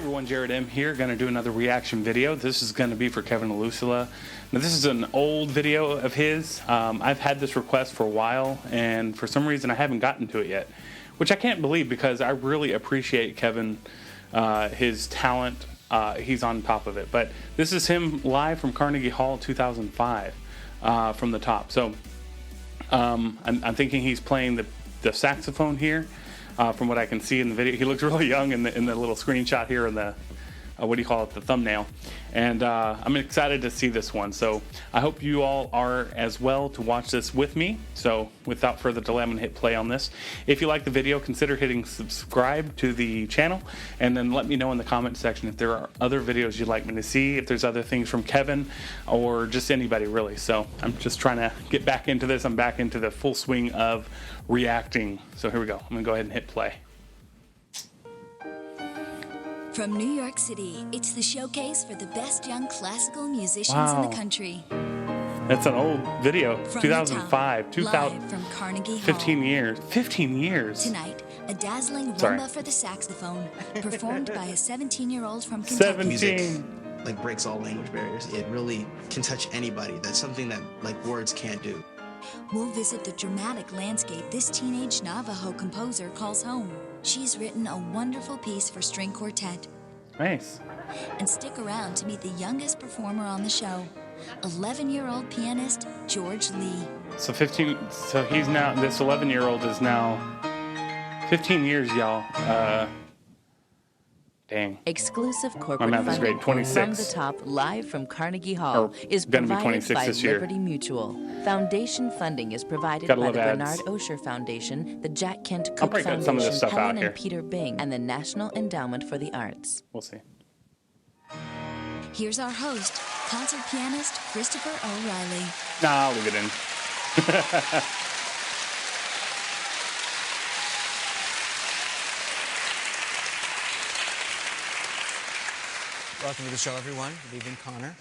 everyone, Jerod M here, going to do another reaction video. This is going to be for Kevin Olusola. Now this is an old video of his. I've had this request for a while, and for some reason I haven't gotten to it yet, which I can't believe because I really appreciate Kevin, his talent. He's on top of it. But this is him live from Carnegie Hall 2005 from the top. So I'm thinking he's playing the saxophone here. From what I can see in the video, he looks really young in the little screenshot here in the what do you call it, the thumbnail. And I'm excited to see this one. So I hope you all are as well to watch this with me. So without further delay, I'm going to hit play on this. If you like the video, consider hitting subscribe to the channel, and then let me know in the comment section if there are other videos you'd like me to see, if there's other things from Kevin or just anybody really. So I'm just trying to get back into this. I'm back into the full swing of reacting. So here we go. I'm going to go ahead and hit play. From New York City, it's the showcase for the best young classical musicians in the country. That's an old video, From 2005, live from Carnegie Hall. 15 years. 15 years. Tonight, a dazzling rumba for the saxophone, performed by a 17-year-old from Kentucky. 17. Music, like, breaks all language barriers. It really can touch anybody. That's something that, like, words can't do. We'll visit the dramatic landscape this teenage Navajo composer calls home. She's written a wonderful piece for string quartet. Nice. And stick around to meet the youngest performer on the show, 11-year-old pianist George Lee. So he's now, this 11-year-old is now 15 years, y'all. Dang. Exclusive corporate My math is funding great. 26. from the top, live from Carnegie Hall, Or is gonna be provided 26 by this year. Liberty Mutual. Foundation funding is provided Gotta by love the ads. Bernard Osher Foundation, the Jack Kent I'll Cook break out some of this Foundation, stuff out Helen here. and Peter Bing, and the National Endowment for the Arts. We'll see. Here's our host, concert pianist Christopher O'Reilly. Nah, I'll leave it in. Welcome to the show, everyone. Good evening, Connor.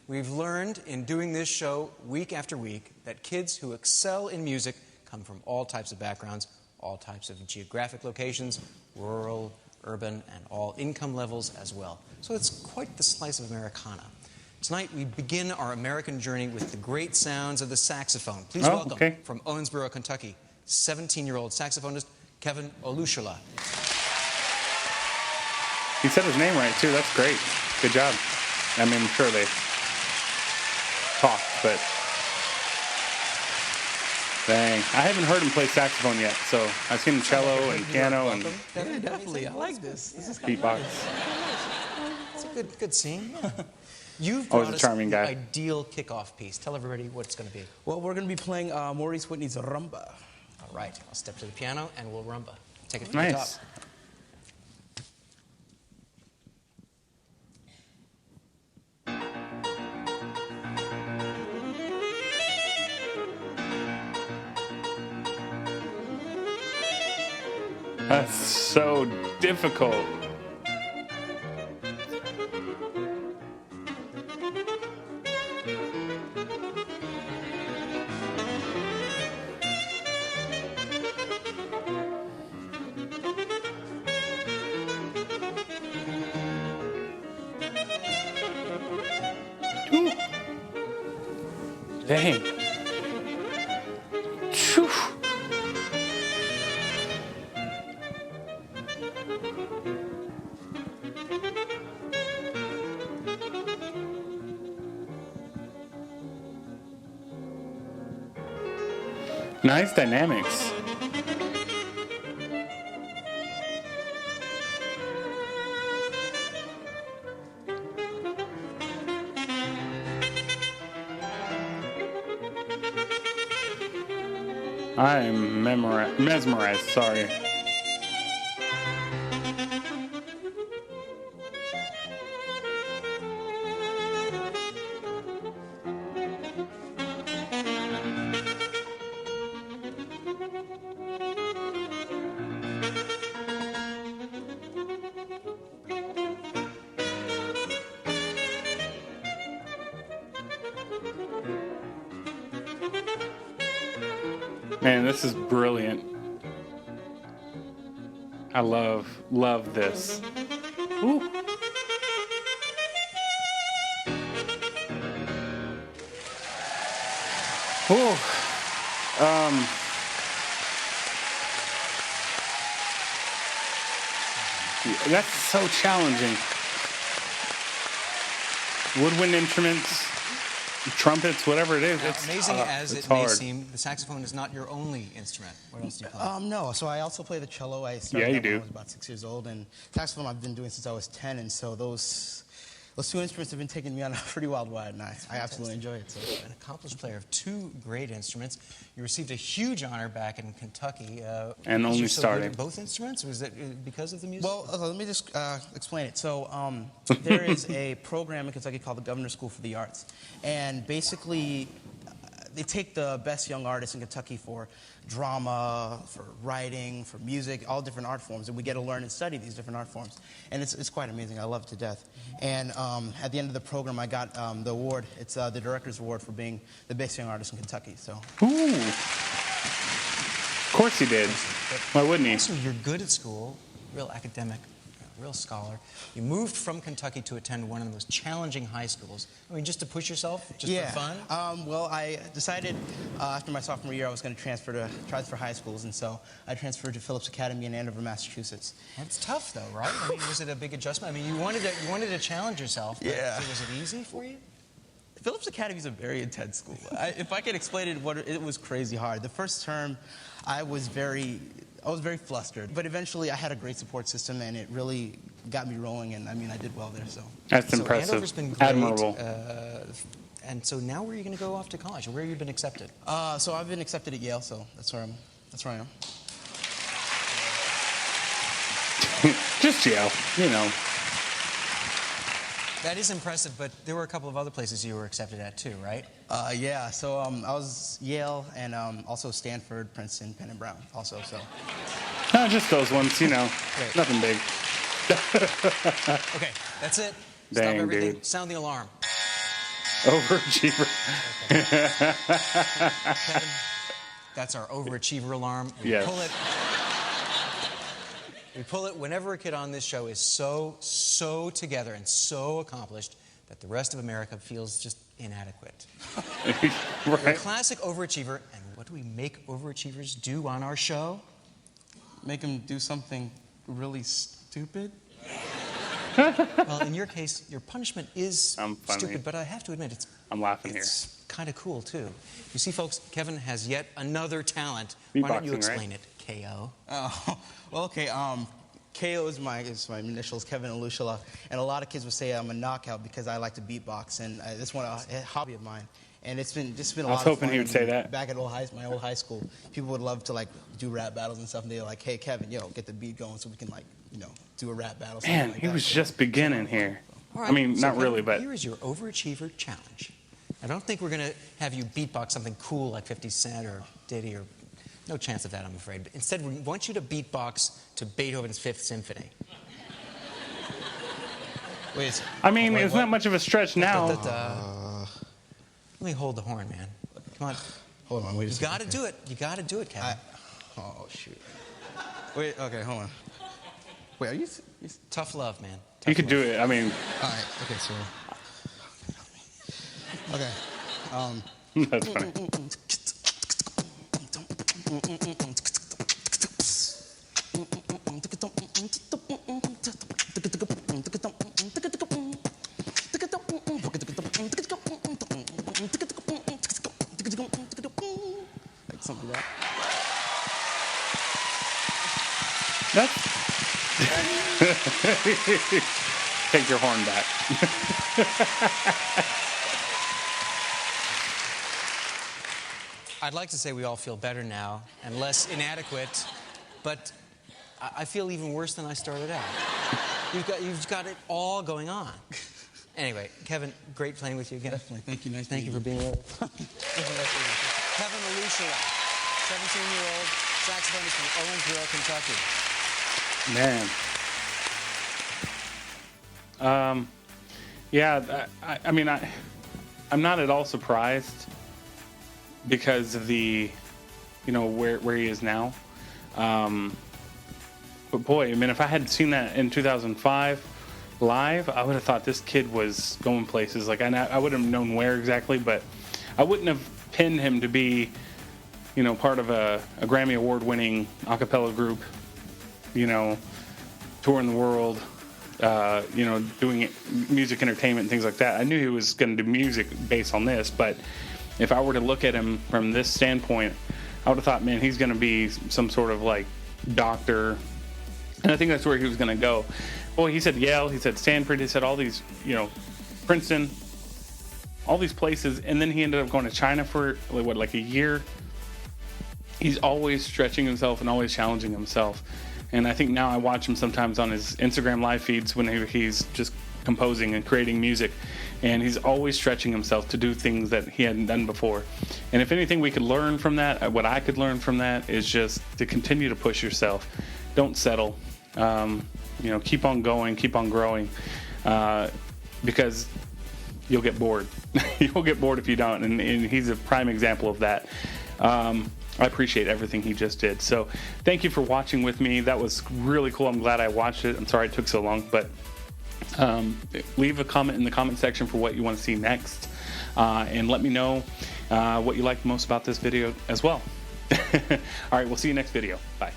We've learned in doing this show week after week that kids who excel in music come from all types of backgrounds, all types of geographic locations, rural, urban, and all income levels as well. So it's quite the slice of Americana. Tonight, we begin our American journey with the great sounds of the saxophone. Please welcome, from Owensboro, Kentucky, 17-year-old saxophonist Kevin Olusola. He said his name right, too. That's great. Good job. I mean, I'm sure they talked, but dang. I haven't heard him play saxophone yet, so I've seen cello and piano and Yeah, definitely. I like this. This is beatbox. It's a good scene. You've Always brought a us charming the guy. ideal kickoff piece. Tell everybody what it's going to be. Well, we're going to be playing Maurice Whitney's Rumba. All right. I'll step to the piano and we'll rumba. Take it from the top. Nice. That's so difficult. Ooh. Dang. Phew. Nice dynamics. I am mesmerized, sorry. Man, this is brilliant. I love this. Ooh. Ooh. That's so challenging. Woodwind instruments, trumpets, whatever it is. Now, It's amazing as it's it may hard. seem, the saxophone is not your only instrument. What else do you play? No, so I also play the cello. I started Yeah, you that when do. I was about 6 years old, and saxophone I've been doing since I was 10, and so those two instruments have been taking me on a pretty wild ride, and I absolutely enjoy it. So. An accomplished player of two great instruments. You received a huge honor back in Kentucky. And because only you're so good starting. at both instruments? Was that because of the music? Well, let me just explain it. So there is a program in Kentucky called the Governor's School for the Arts, and basically they take the best young artists in Kentucky for drama, for writing, for music, all different art forms, and we get to learn and study these different art forms, and it's quite amazing. I love it to death. And at the end of the program, I got the award. It's the Director's Award for being the best young artist in Kentucky. So. Ooh. Of course he did. Why wouldn't he? Also, you're good at school, real academic, real scholar. You moved from Kentucky to attend one of the most challenging high schools. I mean, just to push yourself, just for fun? Well, I decided after my sophomore year I was going to transfer high schools, and so I transferred to Phillips Academy in Andover, Massachusetts. That's tough, though, right? I mean, was it a big adjustment? I mean, you wanted to challenge yourself. But Yeah. Was it easy for you? Phillips Academy is a very intense school. If I could explain it, it was crazy hard. The first term, I was very flustered, but eventually I had a great support system, and it really got me rolling. And I mean, I did well there. So That's So impressive. Andover's been great. Admirable. And so now where are you going to go off to college? Or where have you been accepted? so I've been accepted at Yale, so that's where I am. Just Yale, you know. That is impressive, but there were a couple of other places you were accepted at too, right? Yeah. So I was Yale and also Stanford, Princeton, Penn and Brown, also. So. No, just those ones, you know. Great. Nothing big. Okay, that's it. Dang, Stop everything. dude. Sound the alarm. Overachiever. Kevin, that's our overachiever alarm. We Yes. pull it. We pull it whenever a kid on this show is so together and so accomplished that the rest of America feels just inadequate. You're a Right. classic overachiever, and what do we make overachievers do on our show? Make them do something really stupid. Well, in your case, your punishment is I'm funny. stupid, but I have to admit, I'm laughing here. it's kind of cool, too. You see, folks, Kevin has yet another talent. Why don't you Beatboxing, explain right? it, K.O.? Oh, well, okay. KO is my initials, Kevin Olusola, and a lot of kids would say I'm a knockout because I like to beatbox, and that's a hobby of mine. And it's been a lot of fun. I was hoping he would say that. Back at my old high school, people would love to do rap battles and stuff, and they're like, "Hey, Kevin, get the beat going so we can do a rap battle." something Man, like he that. was So- just beginning here. All I mean, so not Kevin, really, but Here is your overachiever challenge. I don't think we're going to have you beatbox something cool like 50 Cent or Diddy or... No chance of that, I'm afraid. But instead, we want you to beatbox to Beethoven's Fifth Symphony. Wait, I mean, wait, it's what? not much of a stretch now. Let me hold the horn, man. Come on. Hold on, wait a You second. got to do it. You got to do it, Kevin. Oh shoot. Wait, okay, hold on. Wait, are you? Tough love, man. You Tough could do love. it. I mean, All right. Okay, so. Okay. that's funny. Like something like that. That's... Take your horn back. I'd like to say we all feel better now and less inadequate, but I feel even worse than I started out. You've got it all going on. Anyway, Kevin, great playing with you again. Definitely. Thank you. Nice Thank you for being with us. Kevin Olusola, 17-year-old saxophonist from Owensboro, Kentucky. Man. Yeah, I mean, I'm not at all surprised because of the, where he is now. But boy, I mean, if I had seen that in 2005 live, I would have thought this kid was going places. Like, I wouldn't have known where exactly, but I wouldn't have pinned him to be, you know, part of a Grammy Award-winning a cappella group, you know, touring the world, you know, doing music entertainment and things like that. I knew he was going to do music based on this, but if I were to look at him from this standpoint, I would have thought, man, he's going to be some sort of like doctor, and I think that's where he was going to go. Well, he said Yale, he said Stanford, he said all these, you know, Princeton, all these places, and then he ended up going to China for like a year. He's always stretching himself and always challenging himself. And I think now I watch him sometimes on his Instagram live feeds when he's just composing and creating music, and he's always stretching himself to do things that he hadn't done before. And if anything we could learn from that, what I could learn from that is just to continue to push yourself. Don't settle. You know, keep on going, keep on growing, because you'll get bored. You'll get bored if you don't, and he's a prime example of that. I appreciate everything he just did. So thank you for watching with me. That was really cool. I'm glad I watched it. I'm sorry it took so long, but leave a comment in the comment section for what you want to see next, and let me know what you liked most about this video as well. All right, we'll see you next video. Bye.